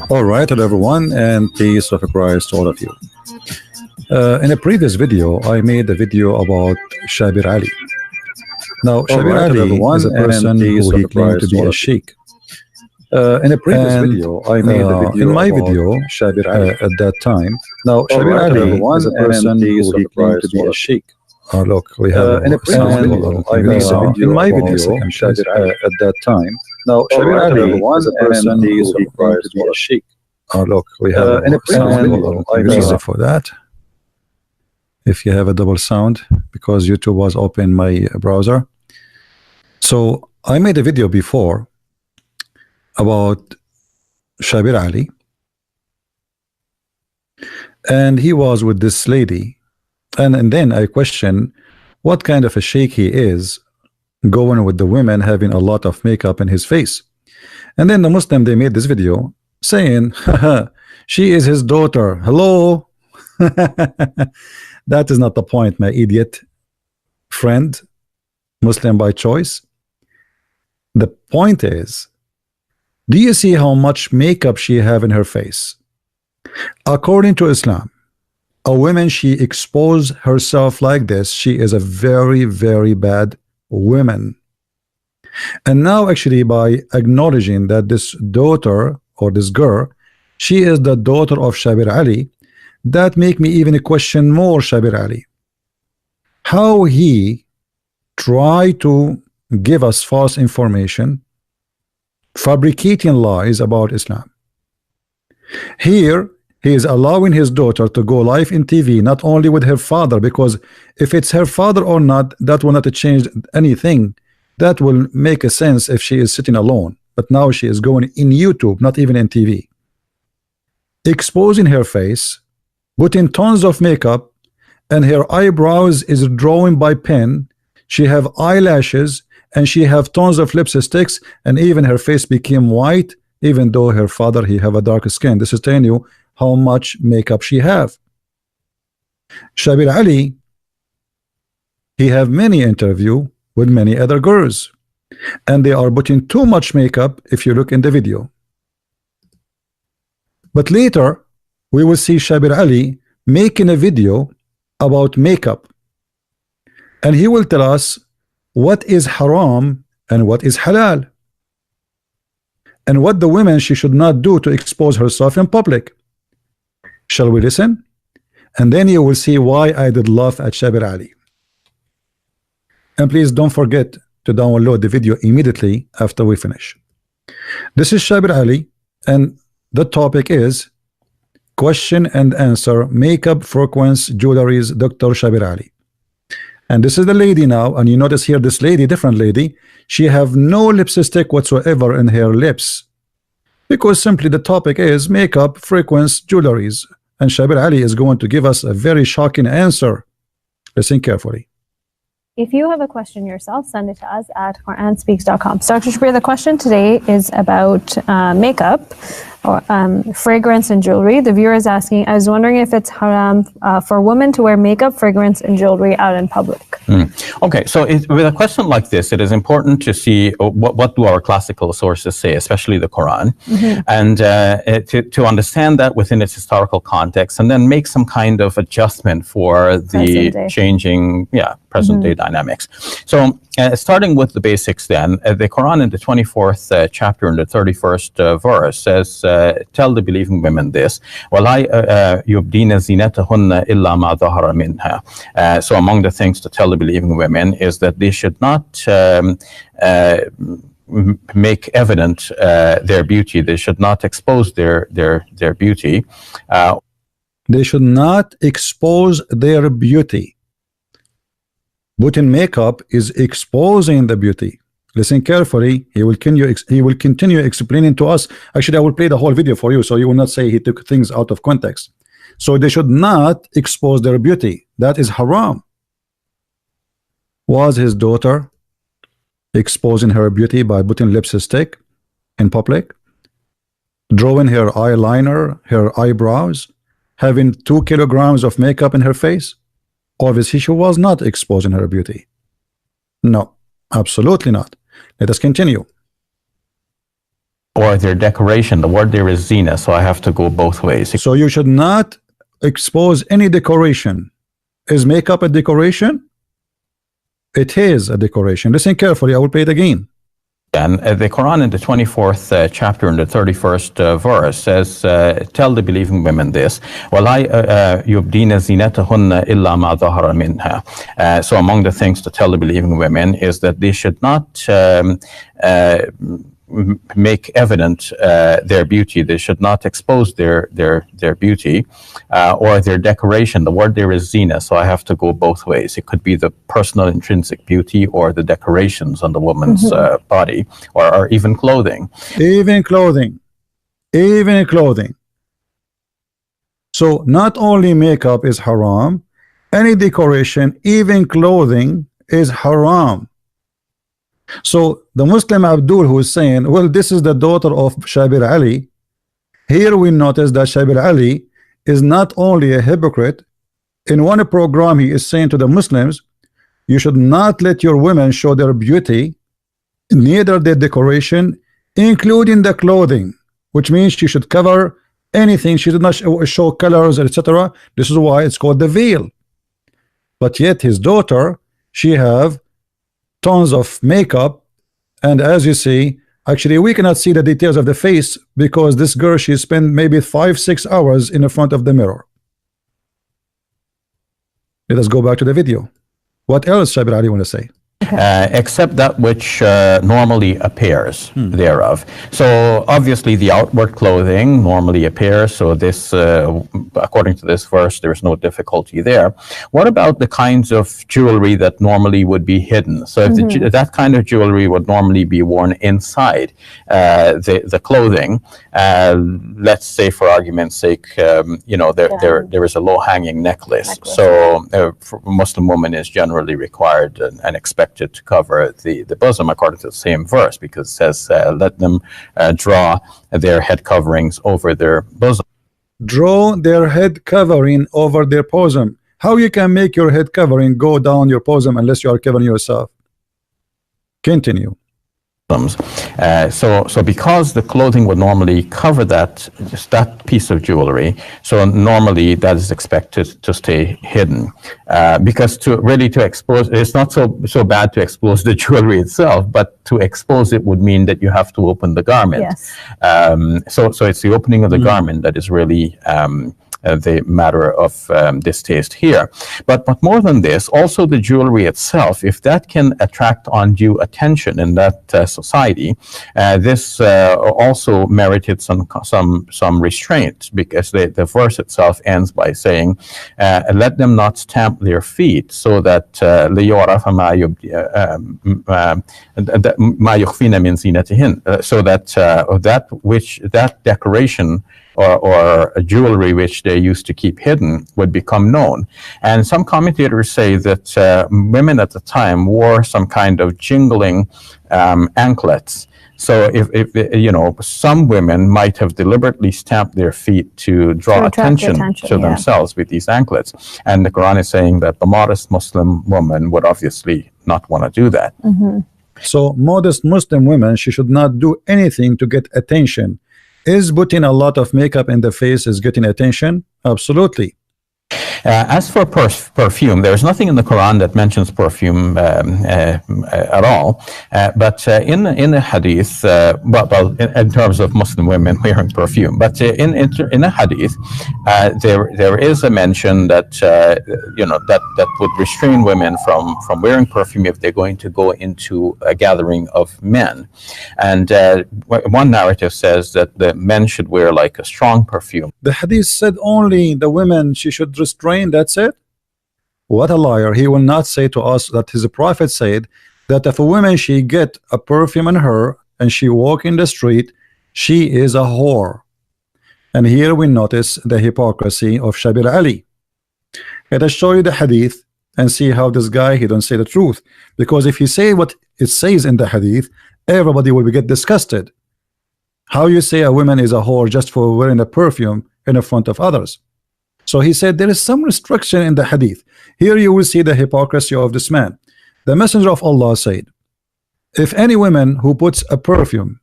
All right, hello everyone, and peace of Christ to all of you. In a previous video, I made a video about Shabir Ali. Now, Shabir Ali is a person who he claimed to be a sheikh. In a previous video, I made a video in my video Shabir Ali at that time. Now, Shabir Ali is a person who he claimed to be a sheikh. Look, we have in a previous video, I made a video in my video Shabir Ali at that time. Now, Shabir Ali is a person who he claimed to be a sheikh. Look, we have in a previous video, I made a for that. If you have a double sound, because YouTube was open my browser. So I made a video before about Shabir Ali, and he was with this lady, and then I question what kind of a sheikh he is, going with the women having a lot of makeup in his face. And then the Muslim, they made this video saying, haha, she is his daughter. Hello. That is not the point, my idiot friend, Muslim by choice. The point is, do you see how much makeup she have in her face? According to Islam, a woman, she expose herself like this, she is a very, very bad woman. And now actually by acknowledging that this daughter or this girl, she is the daughter of Shabir Ali, that make me even question more Shabir Ali. How he try to give us false information, fabricating lies about Islam. Here he is allowing his daughter to go live in TV, not only with her father, because if it's her father or not, that will not change anything. That will make a sense if she is sitting alone, but now she is going in YouTube, not even in TV, exposing her face, putting tons of makeup, and her eyebrows is drawing by pen. She have eyelashes, and she have tons of lipsticks, and even her face became white, even though her father, he have a dark skin. This is telling you how much makeup she have. Shabir Ali, he have many interview with many other girls, and they are putting too much makeup if you look in the video. But later we will see Shabir Ali making a video about makeup, and he will tell us what is haram and what is halal, and what the women she should not do to expose herself in public. Shall we listen? And then you will see why I did laugh at Shabir Ali. And please don't forget to download the video immediately after we finish. This is Shabir Ali, and the topic is question and answer, makeup, frequency, jewelries, Dr. Shabir Ali. And this is the lady now, and you notice here this lady, different lady, she have no lipstick whatsoever in her lips, because simply the topic is makeup, frequency, jewelries, and Shabir Ali is going to give us a very shocking answer. Listen carefully. If you have a question yourself, send it to us at QuranSpeaks.com. So Dr. Shabir, the question today is about makeup, or fragrance and jewelry. The viewer is asking, I was wondering if it's haram for women to wear makeup, fragrance, and jewelry out in public. Okay, so with a question like this, it is important to see what do our classical sources say, especially the Quran, and to understand that within its historical context, and then make some kind of adjustment for the changing, present-day dynamics. So starting with the basics then, the Quran in the 24th chapter in the 31st verse says, tell the believing women this, وَلَا يُبْدِينَ زِينَتَهُنَّ إِلَّا مَا ظَهَرَ مِنْهَا. So among the things to tell the believing women is that they should not make evident their beauty. They should not expose their beauty. They should not expose their beauty. Putting makeup is exposing the beauty. Listen carefully. He will continue explaining to us. Actually, I will play the whole video for you, so you will not say he took things out of context. So they should not expose their beauty. That is haram. Was his daughter exposing her beauty by putting lipstick in public, drawing her eyeliner, her eyebrows, having 2 kilograms of makeup in her face? Obviously she was not exposing her beauty. No, absolutely not. Let us continue. or their decoration. The word there is zina, so I have to go both ways. So you should not expose any decoration. Is makeup a decoration? It is a decoration. Listen carefully, I will play it again. And the Quran in the 24th chapter in the 31st verse says, tell the believing women this, وَلَا يُبْدِينَ زِينَتَهُنَّ إِلَّا مَا ظَهَرَ مِنْهَا. So among the things to tell the believing women is that they should not make evident their beauty. They should not expose their beauty or their decoration. The word there is zina, so I have to go both ways. It could be the personal intrinsic beauty or the decorations on the woman's body, or even clothing. Even clothing. Even clothing. So not only makeup is haram, any decoration, even clothing, is haram. So the Muslim Abdul, who is saying, well, this is the daughter of Shabir Ali, here we notice that Shabir Ali is not only a hypocrite. In one program he is saying to the Muslims, you should not let your women show their beauty, neither their decoration, including the clothing, which means she should cover anything. She did not show colors, etc. This is why it's called the veil. But yet his daughter, she have tons of makeup, and as you see, actually we cannot see the details of the face because this girl, she spent maybe 5-6 hours in the front of the mirror. Let us go back to the video. What else Shabir Ali want to say? Except that which normally appears thereof. So obviously the outward clothing normally appears, so this according to this verse there is no difficulty there. What about the kinds of jewelry that normally would be hidden? So if that kind of jewelry would normally be worn inside the clothing, let's say for argument's sake, you know, there is a low-hanging necklace. So a Muslim woman is generally required and expected to cover the bosom according to the same verse, because it says let them draw their head coverings over their bosom. Draw their head covering over their bosom. How you can make your head covering go down your bosom unless you are covering yourself? Continue. So because the clothing would normally cover just that piece of jewelry, so normally that is expected to stay hidden, because to expose, it's not so bad to expose the jewelry itself, but to expose it would mean that you have to open the garment. Yes. So it's the opening of the garment that is really the matter of distaste here. But more than this, also the jewelry itself, if that can attract undue attention in that society, this also merited some restraint, because the verse itself ends by saying, let them not stamp their feet, so that so that decoration or a jewelry which they used to keep hidden would become known. And some commentators say that women at the time wore some kind of jingling anklets. So if you know, some women might have deliberately stamped their feet to draw attention to themselves with these anklets. And the Quran is saying that the modest Muslim woman would obviously not want to do that. So modest Muslim women, she should not do anything to get attention. Is putting a lot of makeup in the face is getting attention? Absolutely. As for perfume, there's nothing in the Quran that mentions perfume at all. But in the hadith, in terms of Muslim women wearing perfume, but in a hadith, there is a mention that you know, that would restrain women from wearing perfume if they're going to go into a gathering of men. And one narrative says that the men should wear like a strong perfume. The hadith said only the women, she should restrain. That's it. What a liar. He will not say to us that his prophet said that if a woman, she get a perfume on her and she walk in the street, she is a whore. And here we notice the hypocrisy of Shabir Ali. Let us show you the hadith and see how this guy, he don't say the truth, because if he say what it says in the hadith, everybody will get disgusted. How you say a woman is a whore just for wearing a perfume in the front of others? So he said there is some restriction in the hadith. Here you will see the hypocrisy of this man. The Messenger of Allah said, if any woman who puts a perfume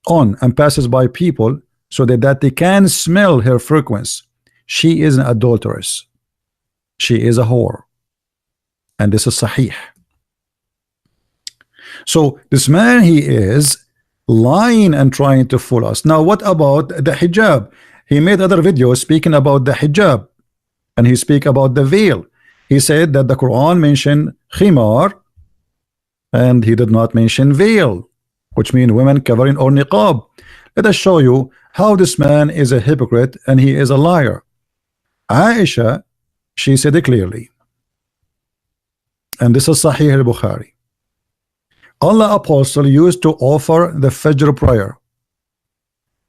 on and passes by people so that they can smell her fragrance, she is an adulteress. She is a whore. And this is sahih. So this man, he is lying and trying to fool us. Now what about the hijab? He made other videos speaking about the hijab, and he speak about the veil. He said that the Quran mentioned khimar and he did not mention veil, which means women covering or niqab. Let us show you how this man is a hypocrite and he is a liar. Aisha, she said it clearly, and this is Sahih al-Bukhari. Allah apostle used to offer the Fajr prayer,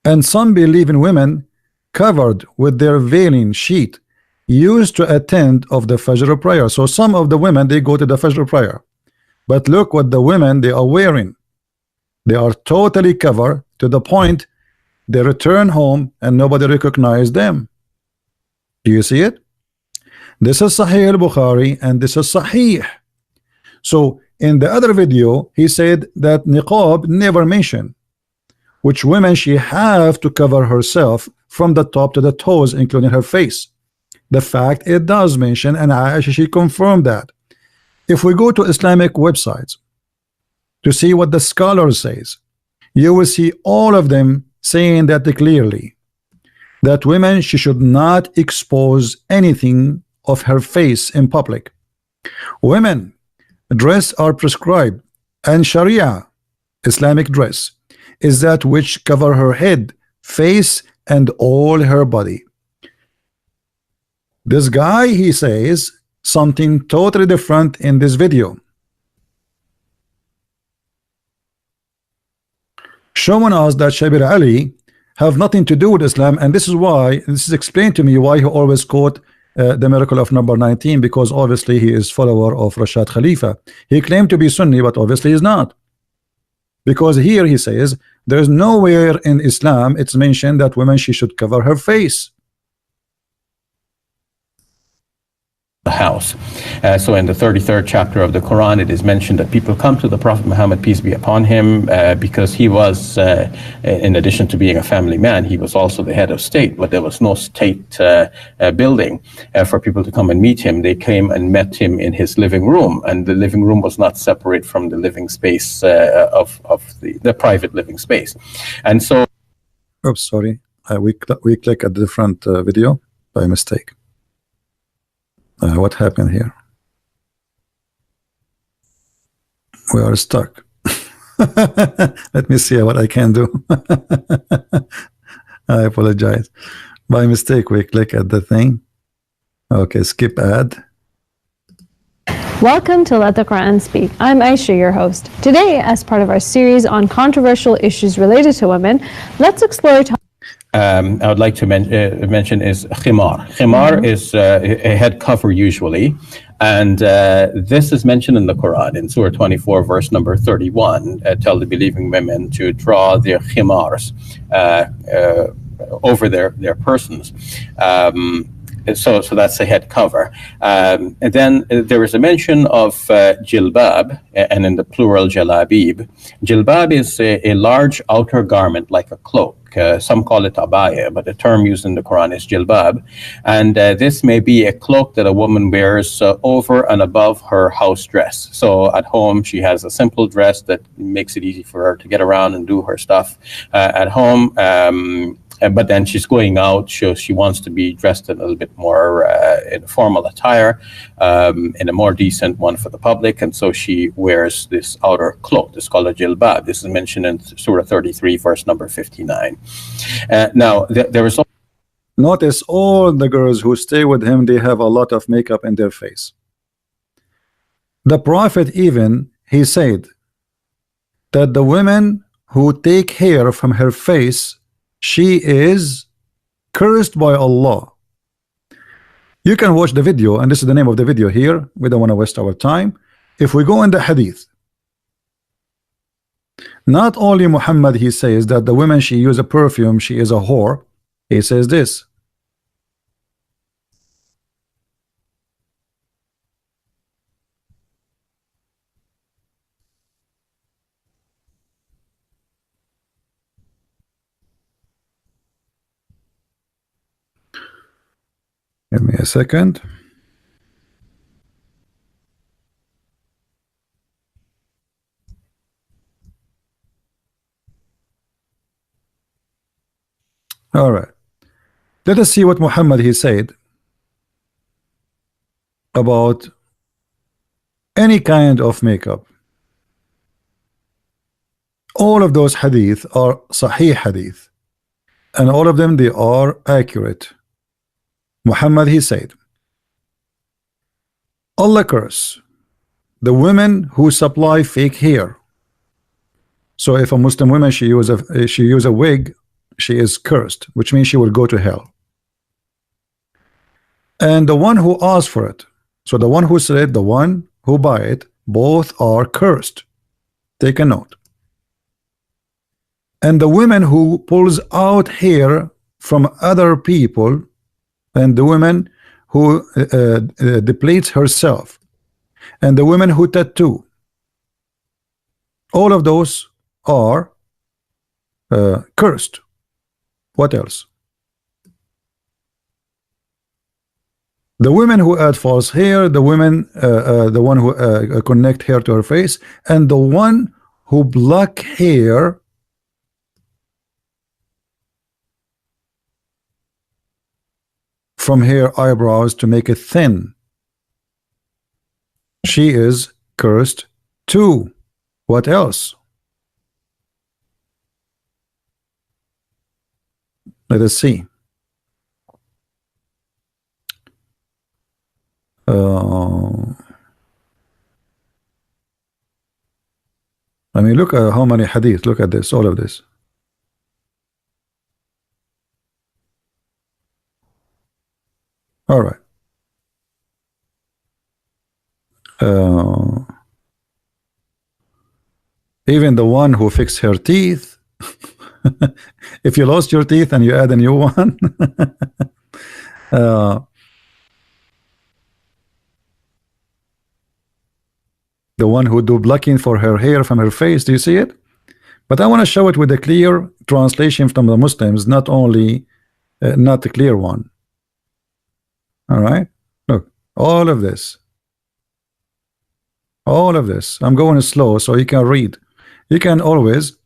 and some believing women covered with their veiling sheet used to attend of the Fajr prayer. So some of the women, they go to the Fajr prayer, but look what the women they are wearing. They are totally covered to the point they return home and nobody recognized them. Do you see it? This is Sahih al-Bukhari and this is Sahih. So in the other video, he said that niqab never mentioned, which women she have to cover herself from the top to the toes, including her face. The fact it does mention, and Aisha, she confirmed that. If we go to Islamic websites to see what the scholars says, you will see all of them saying that clearly, that women, she should not expose anything of her face in public. Women dress are prescribed, and Sharia, Islamic dress, is that which cover her head, face, and all her body. This guy, he says something totally different in this video, showing us that Shabir Ali have nothing to do with Islam, and this is why, this is explained to me why he always quote the miracle of number 19, because obviously he is follower of Rashad Khalifa. He claimed to be Sunni, but obviously is not, because here he says there's nowhere in Islam it's mentioned that women she should cover her face. The house. So in the 33rd chapter of the Quran, it is mentioned that people come to the Prophet Muhammad, peace be upon him, because he was, in addition to being a family man, he was also the head of state, but there was no state building for people to come and meet him. They came and met him in his living room, and the living room was not separate from the living space of the private living space. And so... Oops, sorry. We click a different video by mistake. What happened here? We are stuck. Let me see what I can do. I apologize. By mistake, we click at the thing. Okay, skip ad. Welcome to Let the Quran Speak. I'm Aisha, your host. Today, as part of our series on controversial issues related to women, let's explore I would like to mention is khimar. Khimar is a head cover usually, and this is mentioned in the Quran in Surah 24, verse number 31. Tell the believing women to draw their khimars over their persons. So that's a head cover. And then there is a mention of jilbab, and in the plural jalabib. Jilbab is a large outer garment like a cloak. Some call it abaya, but the term used in the Quran is jilbab. And this may be a cloak that a woman wears over and above her house dress. So at home, she has a simple dress that makes it easy for her to get around and do her stuff at home. But then she's going out, so she wants to be dressed in a little bit more in formal attire, in a more decent one for the public, and so she wears this outer cloak. This is called a jilbab. This is mentioned in Surah 33, verse number 59. Now, there is... Notice all the girls who stay with him, they have a lot of makeup in their face. The Prophet even, he said that the women who take hair from her face, she is cursed by Allah. You can watch the video, and this is the name of the video here. We don't want to waste our time. If we go in the hadith, not only Muhammad, he says that the women she use a perfume, she is a whore. He says this. Give me a second. All right. Let us see what Muhammad he said about any kind of makeup. All of those hadith are sahih hadith, and all of them they are accurate. Muhammad he said, Allah curse the women who supply fake hair. So if a Muslim woman she use a wig, she is cursed, which means she will go to hell. And the one who asks for it, so the one who said, the one who buy it, both are cursed. Take a note. And the women who pulls out hair from other people, and the women who depletes herself, and the women who tattoo, all of those are cursed. What else? The women who add false hair, the women, the one who connect hair to her face, and the one who block hair from her eyebrows to make it thin. She is cursed too. What else? Let us see. I mean, look at how many hadith. Look at this, all of this. All right. Even the one who fixed her teeth. If you lost your teeth and you add a new one, the one who do blocking for her hair from her face. Do you see it? But I want to show it with a clear translation from the Muslims, not only not the clear one. All right, look, all of this, I'm going slow so you can read. You can always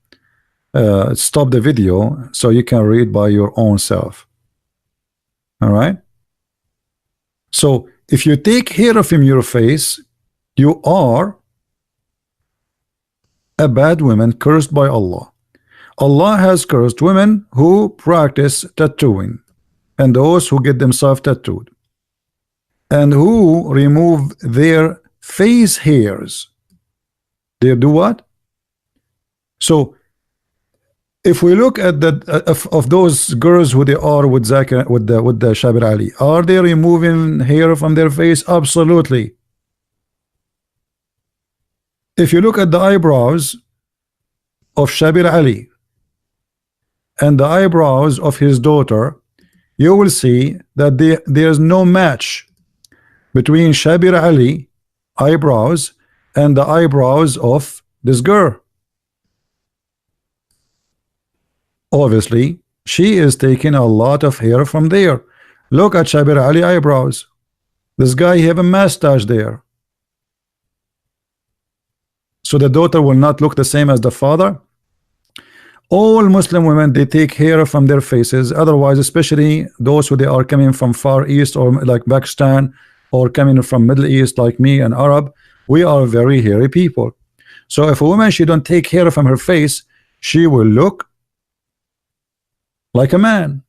stop the video so you can read by your own self. All right, so if you take hair from your face, you are a bad woman cursed by Allah. Allah has cursed women who practice tattooing and those who get themselves tattooed and who remove their face hairs. They do what? So if we look at the of those girls who they are with Zakir, with the Shabir Ali, are they removing hair from their face? Absolutely. If you look at the eyebrows of Shabir Ali and the eyebrows of his daughter, you will see that there's no match between Shabir Ali eyebrows and the eyebrows of this girl. Obviously, she is taking a lot of hair from there. Look at Shabir Ali eyebrows. This guy, he have a mustache there. So the daughter will not look the same as the father. All Muslim women, they take hair from their faces. Otherwise, especially those who they are coming from Far East or like Pakistan, or coming from Middle East like me and Arab, we are very hairy people. So if a woman, she don't take hair from her face, she will look like a man.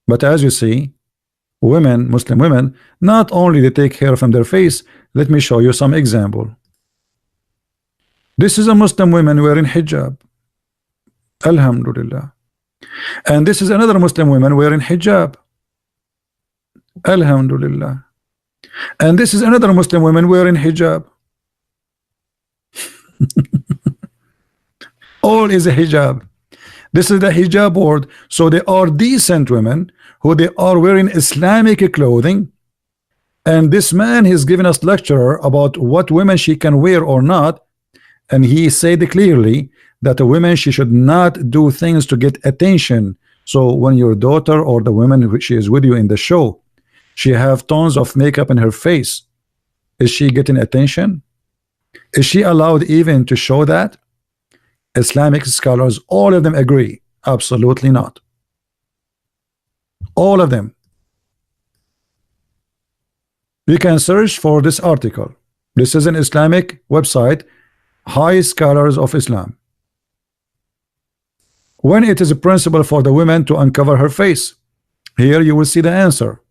But as you see, women, Muslim women, not only they take hair from their face. Let me show you some example. This is a Muslim woman wearing hijab. Alhamdulillah. And this is another Muslim woman wearing hijab. Alhamdulillah. And this is another Muslim woman wearing hijab. All is a hijab. This is the hijab word. So they are decent women who they are wearing Islamic clothing. And this man is giving us lecture about what women she can wear or not. And he said clearly that a woman, she should not do things to get attention. So when your daughter or the woman who she is with you in the show, she have tons of makeup in her face, is she getting attention? Is she allowed even to show that? Islamic scholars, all of them agree, absolutely not. All of them. You can search for this article. This is an Islamic website, High Scholars of Islam. When it is a principle for the woman to uncover her face, here you will see the answer.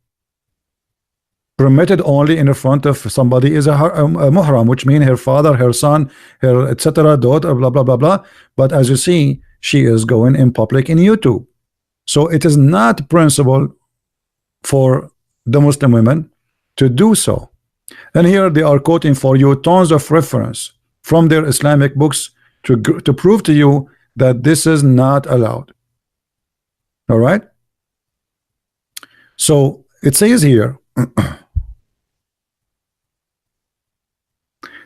Permitted only in the front of somebody is a muhram, which means her father, her son, her etc. daughter, blah blah blah blah. But as you see, she is going in public in YouTube. So it is not principle for the Muslim women to do so. And here they are quoting for you tons of reference from their Islamic books to prove to you that this is not allowed. All right. So it says here,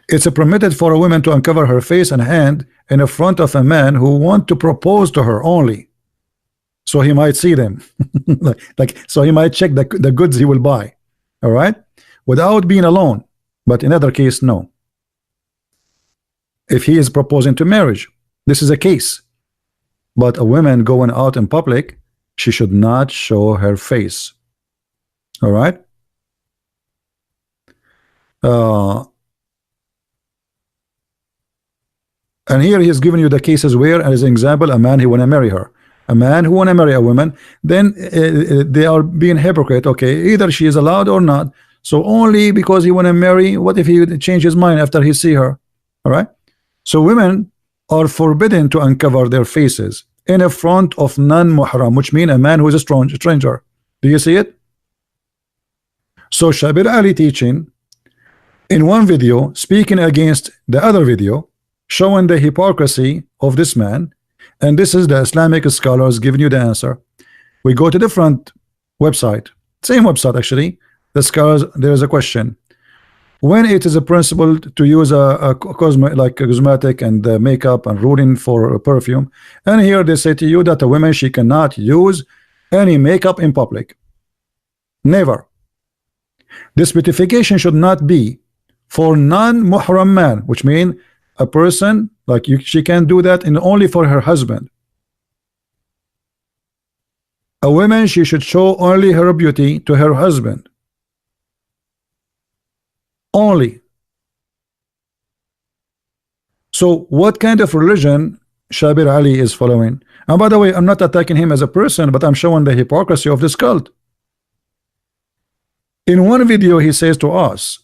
it's permitted for a woman to uncover her face and hand in the front of a man who want to propose to her only. So he might see them. So he might check the goods he will buy. All right. Without being alone. But in other case, no. If he is proposing to marriage, this is a case. But a woman going out in public, she should not show her face. All right. And here he's giving you the cases where, as an example, a man who want to marry her, a man who want to marry a woman, then they are being hypocrite. Okay, either she is allowed or not. So only because he want to marry, what if he change his mind after he see her? All right. So women are forbidden to uncover their faces in front of non-muhram, which means a man who is a stranger. Do you see it? So Shabir Ali teaching in one video, speaking against the other video, showing the hypocrisy of this man, and this is the Islamic scholars giving you the answer. We go to different website, same website actually. The scholars, there is a question: when it is a principle to use a cosmetic and makeup and ruling for a perfume, and here they say to you that a woman, she cannot use any makeup in public. Never. This beautification should not be for non-muhram man, which means a person like you, she can do that and only for her husband. A woman, she should show only her beauty to her husband. Only. So what kind of religion Shabir Ali is following? And by the way, I'm not attacking him as a person, but I'm showing the hypocrisy of this cult. In one video he says to us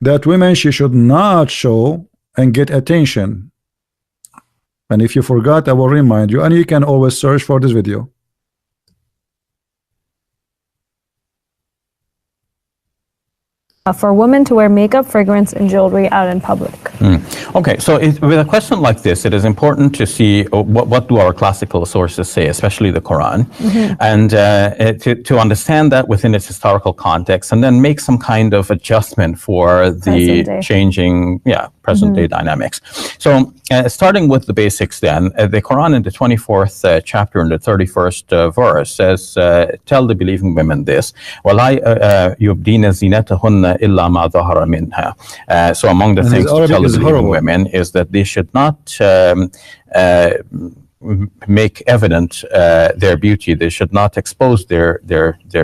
that women, she should not show and get attention. And if you forgot, I will remind you, and you can always search for this video. For women to wear makeup, fragrance, and jewelry out in public. Okay, so with a question like this, it is important to see what do our classical sources say, especially the Quran, and to understand that within its historical context, and then make some kind of adjustment for the changing, present-day dynamics. So, starting with the basics then, the Quran in the 24th chapter and the 31st verse says, tell the believing women this, وَلَا يُبْدِينَ زِينَتَهُنَّ إِلَّا مَا ظَهَرَ مِنْهَا. So among the things to tell the believing women is that they should not make evident their beauty. They should not expose their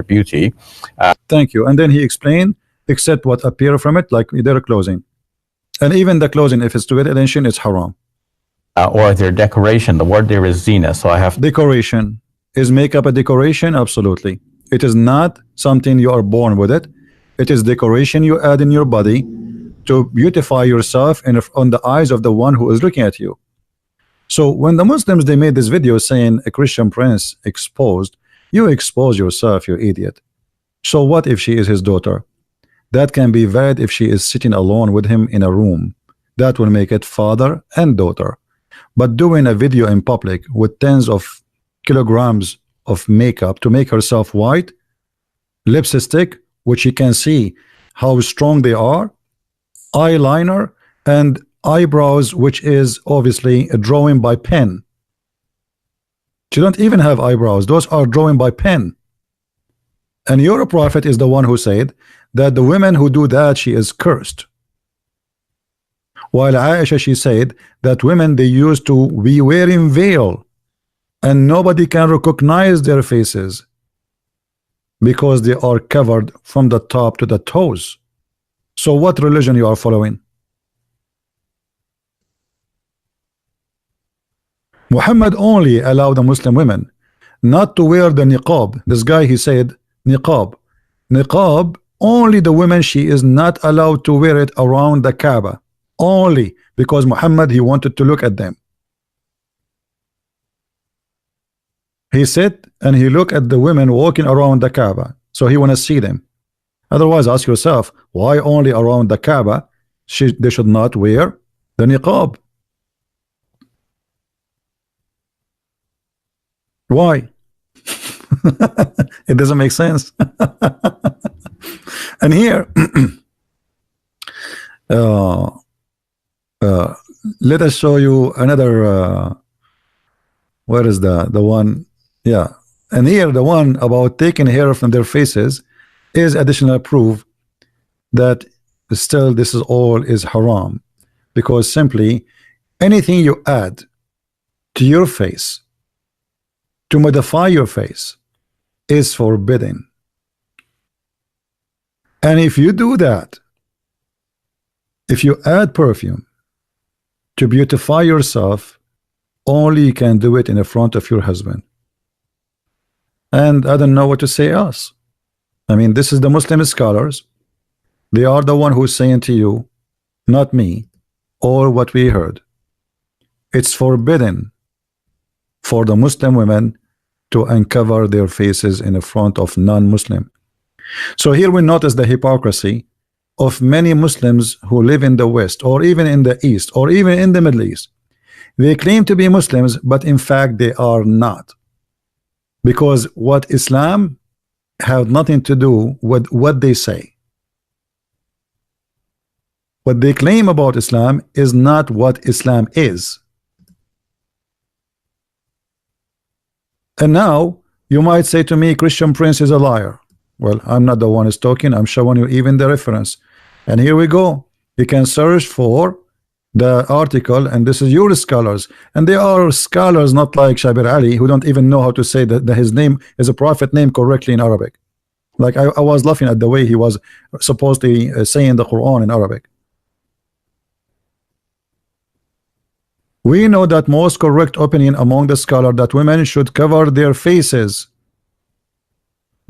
beauty. Thank you. And then he explained, except what appear from it, like their clothing. And even the clothing, if it's to get attention, it's haram. Or their decoration. The word there is zina. So I have decoration. Is makeup a decoration? Absolutely. It is not something you are born with it. It is decoration you add in your body to beautify yourself on the eyes of the one who is looking at you. So when the Muslims, they made this video saying a Christian prince exposed, you expose yourself, you idiot. So what if she is his daughter? That can be valid if she is sitting alone with him in a room. That will make it father and daughter. But doing a video in public with tens of kilograms of makeup to make herself white, lipstick, which you can see how strong they are, eyeliner, and eyebrows, which is obviously a drawing by pen. She don't even have eyebrows. Those are drawn by pen. And your prophet is the one who said that the women who do that, she is cursed. While Aisha, she said that women, they used to be wearing veil and nobody can recognize their faces because they are covered from the top to the toes. So what religion you are following? Muhammad only allowed the Muslim women not to wear the niqab. This guy, he said niqab. Niqab, only the women, she is not allowed to wear it around the Kaaba. Only because Muhammad, he wanted to look at them. He sit and he look at the women walking around the Kaaba, so he want to see them. Otherwise, ask yourself, why only around the Kaaba they should not wear the niqab? Why? It doesn't make sense. And here let us show you another where is the one? Yeah, and here the one about taking hair from their faces is additional proof that still this is all is haram, because simply anything you add to your face to modify your face is forbidden. And if you do that, if you add perfume to beautify yourself, only you can do it in the front of your husband. And I don't know what to say else. I mean, this is the Muslim scholars. They are the one who's saying to you, not me, or what we heard. It's forbidden for the Muslim women to uncover their faces in the front of non-Muslim. So here we notice the hypocrisy of many Muslims who live in the West, or even in the East, or even in the Middle East. They claim to be Muslims, but in fact they are not, because what Islam have nothing to do with what they say. What they claim about Islam is not what Islam is. And now you might say to me, Christian Prince is a liar. Well, I'm not the one who's talking. I'm showing you even the reference. And here we go. You can search for the article, and this is your scholars, and they are scholars not like Shabir Ali, who don't even know how to say that his name is a prophet name correctly in Arabic. Like I was laughing at the way he was supposedly saying the Quran in Arabic. We know that most correct opinion among the scholars that women should cover their faces,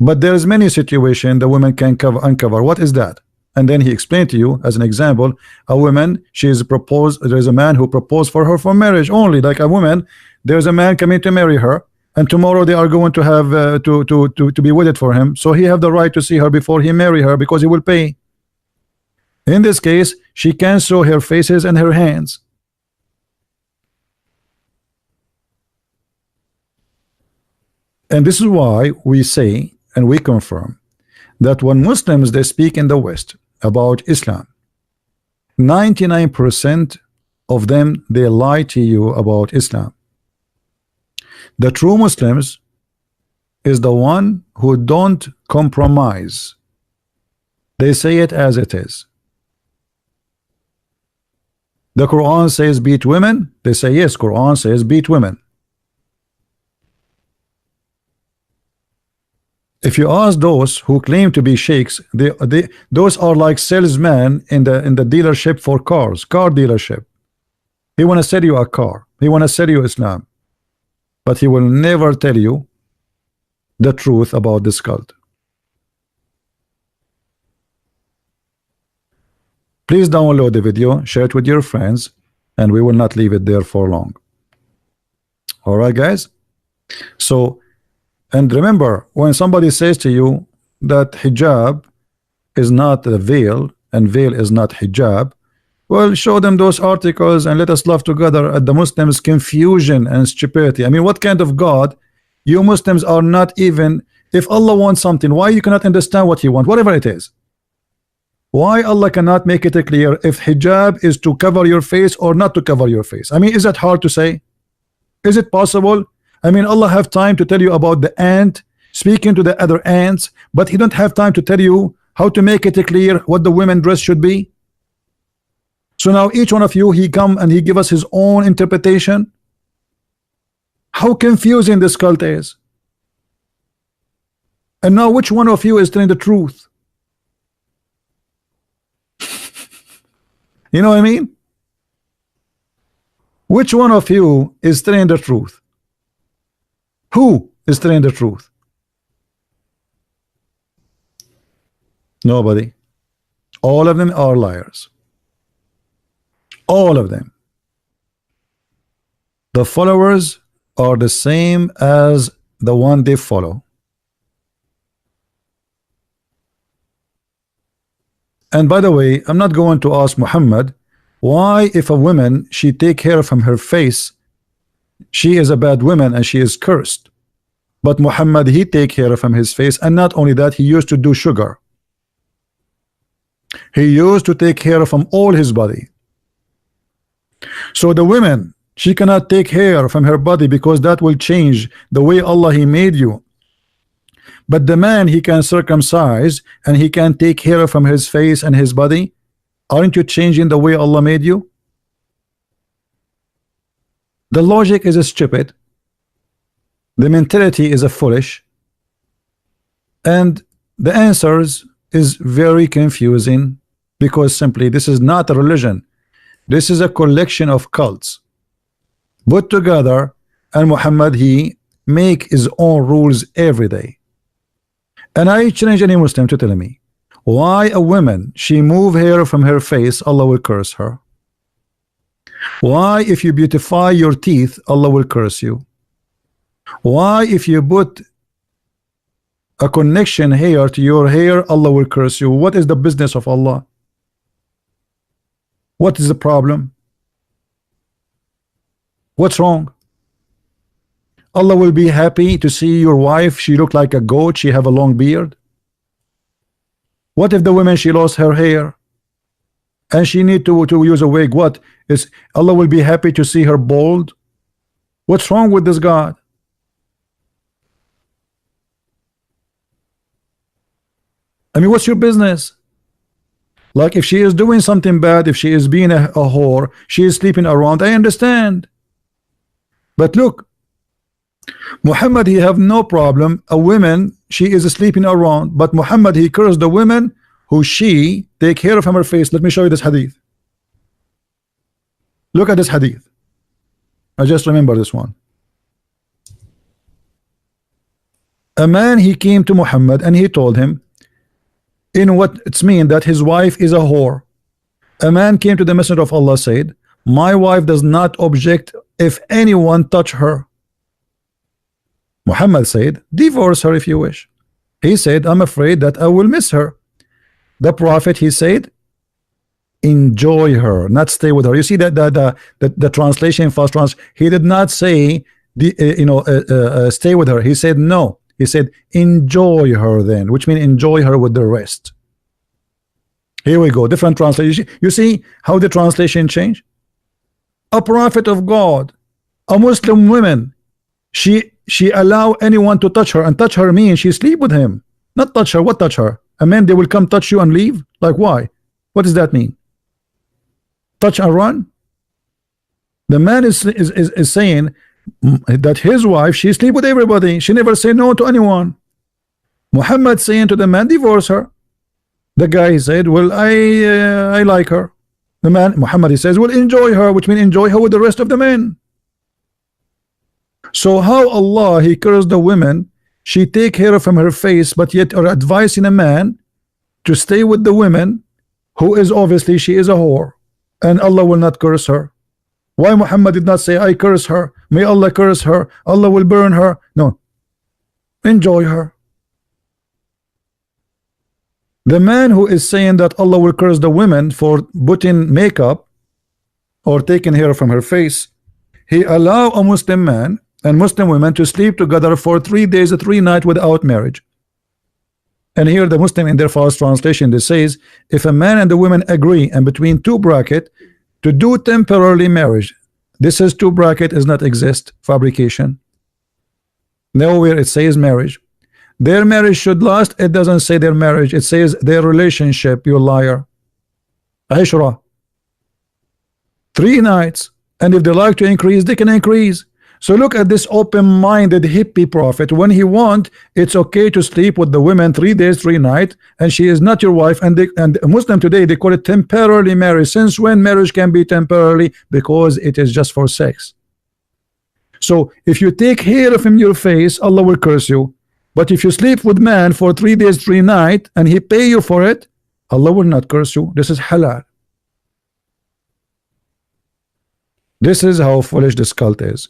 but there is many situations the women can uncover. What is that? And then he explained to you as an example, a woman, she is proposed, there is a man who proposed for her for marriage only. Like a woman, there's a man coming to marry her, and tomorrow they are going to have to be wedded for him, so he have the right to see her before he marry her, because he will pay. In this case, she can show her faces and her hands. And this is why we say and we confirm that when Muslims they speak in the West about Islam, 99% of them they lie to you about Islam. The true Muslims is the one who don't compromise. They say it as it is. The Quran says beat women. They say yes, Quran says beat women. If you ask those who claim to be sheikhs, those are like salesmen in the dealership for cars, car dealership. He want to sell you a car. He want to sell you Islam, but he will never tell you the truth about this cult. Please download the video, share it with your friends, and we will not leave it there for long. All right, guys. So. And remember, when somebody says to you that hijab is not a veil and veil is not hijab, well, show them those articles and let us laugh together at the Muslims' confusion and stupidity. I mean, what kind of God? You Muslims are not even, if Allah wants something, why you cannot understand what He wants, whatever it is? Why Allah cannot make it clear if hijab is to cover your face or not to cover your face? I mean, is that hard to say? Is it possible? I mean, Allah have time to tell you about the ant speaking to the other ants, but He don't have time to tell you how to make it clear what the women dress should be. So now each one of you, he come and he give us his own interpretation. How confusing this cult is. And now which one of you is telling the truth? You know what I mean? Which one of you is telling the truth? Who is telling the truth? Nobody. All of them are liars. All of them. The followers are the same as the one they follow. And by the way, I'm not going to ask Muhammad why, if a woman she take hair from her face, she is a bad woman and she is cursed. But Muhammad, he take hair from his face, and not only that, he used to do sugar. He used to take hair from all his body. So the women, she cannot take hair from her body because that will change the way Allah He made you. But the man, he can circumcise and he can take hair from his face and his body. Aren't you changing the way Allah made you? The logic is stupid. The mentality is a foolish. And the answers is very confusing, because simply this is not a religion. This is a collection of cults put together, and Muhammad, he make his own rules every day. And I challenge any Muslim to tell me why a woman, she move hair from her face, Allah will curse her. Why if you beautify your teeth, Allah will curse you. Why if you put a connection hair to your hair, Allah will curse you. What is the business of Allah? What is the problem? What's wrong? Allah will be happy to see your wife, she look like a goat, she have a long beard. What if the woman, she lost her hair and she need to use a wig? What is Allah will be happy to see her bald? What's wrong with this God? I mean, what's your business? Like, if she is doing something bad, if she is being a whore, she is sleeping around, I understand. But look, Muhammad, he have no problem. A woman, she is sleeping around, but Muhammad, he cursed the women who she take care of her face. Let me show you this hadith. Look at this hadith. I just remember this one. A man, he came to Muhammad and he told him in what it's mean that his wife is a whore. A man came to the Messenger of Allah, said, my wife does not object if anyone touch her. Muhammad said, divorce her if you wish. He said, I'm afraid that I will miss her. The Prophet, he said, enjoy her, not stay with her. You see that the translation, first translation, he did not say stay with her. He said no. He said enjoy her then, which means enjoy her with the rest. Here we go, different translation. You see how the translation change? A prophet of God, a Muslim woman, she allow anyone to touch her, and touch her means she sleep with him. Not touch her. What touch her? A man, they will come touch you and leave? Like, why? What does that mean? Touch and run? The man is saying that his wife, she sleep with everybody, she never say no to anyone. Muhammad saying to the man, divorce her. The guy said, well, I like her. The man, Muhammad, he says, well, enjoy her, which means enjoy her with the rest of the men. So how Allah, he cursed the women, she take hair from her face, but yet are advising a man to stay with the women who is obviously she is a whore, and Allah will not curse her. Why Muhammad did not say I curse her, may Allah curse her, Allah will burn her? No, enjoy her. The man who is saying that Allah will curse the women for putting makeup or taking hair from her face, he allow a Muslim man and Muslim women to sleep together for 3 days and 3 nights without marriage. And here the Muslim in their first translation, they says, if a man and the woman agree and between two bracket to do temporarily marriage, this is two bracket is not exist, fabrication. Nowhere it says marriage. Their marriage should last. It doesn't say their marriage. It says their relationship. You liar. Ishra. 3 nights. And if they like to increase, they can increase. So look at this open-minded hippie prophet. When he want, it's okay to sleep with the women 3 days, 3 nights, and she is not your wife. And Muslim today, they call it temporarily marriage. Since when marriage can be temporarily? Because it is just for sex. So if you take hair from your face, Allah will curse you. But if you sleep with man for 3 days, 3 nights, and he pay you for it, Allah will not curse you. This is halal. This is how foolish this cult is.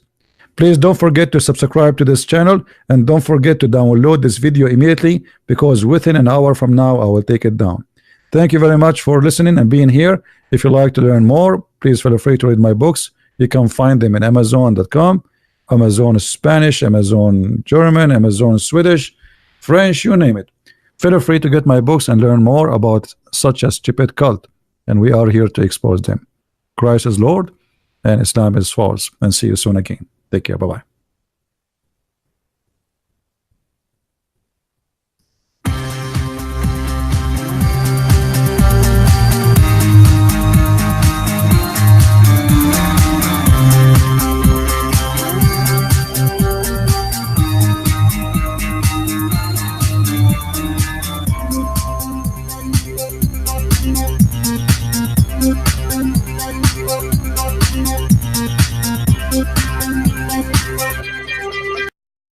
Please don't forget to subscribe to this channel, and don't forget to download this video immediately, because within an hour from now I will take it down. Thank you very much for listening and being here. If you like to learn more, please feel free to read my books. You can find them in Amazon.com, Amazon Spanish, Amazon German, Amazon Swedish, French, you name it. Feel free to get my books and learn more about such a stupid cult, and we are here to expose them. Christ is Lord and Islam is false. And see you soon again. Take care. Bye-bye.